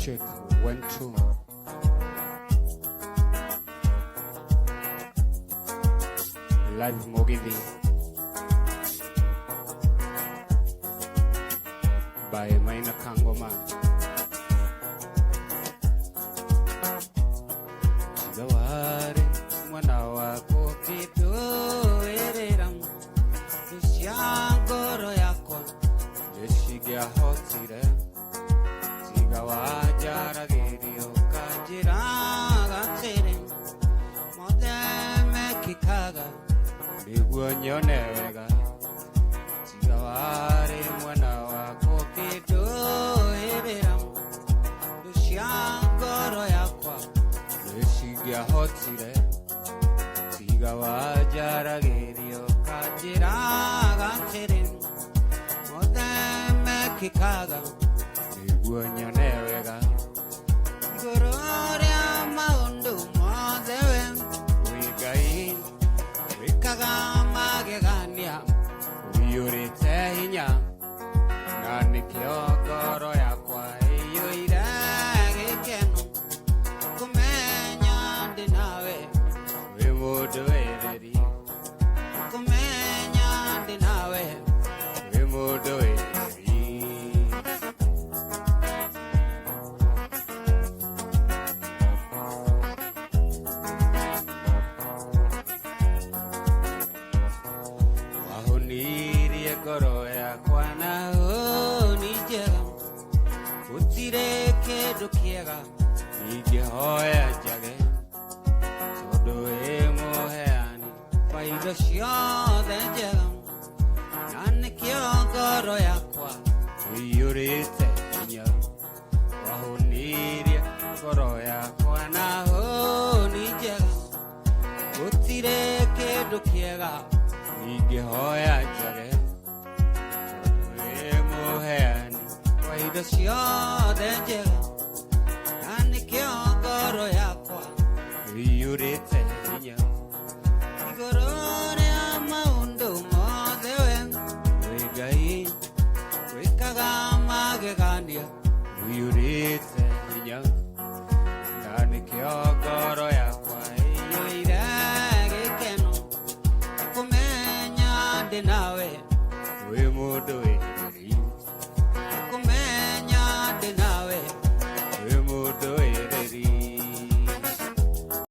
Check 1 2. Live Mogithi by Maina Kangoma. Zawari mwana wako kituerera tushangoro yako deshigia hotire Gawajara gidio kajiraga tere modeme kikaga biguanyone wega sigawari mwana wako kido eberam dushangoro yakwa deshigia hotire sigawajara gidio kajiraga tere modeme kikaga Guanyone wega Gororia maundu modewe Wigai Wikaga magegania Uyurite hinya Nani kio goro yakwa Iyuire gikenu Kumenya dinawe Wimudu ereri Kumenya dinawe Wimudu ereri Kwana ni jega utire ke dukiega ni hoya jage todo emo heani paido shio de jega nan kyo goro yakwa yurite nya wahuniria goro yakwa na ho ni jega utire ke dukiega ni hoya jage the shore de jega, and the kyo goro yakwa, you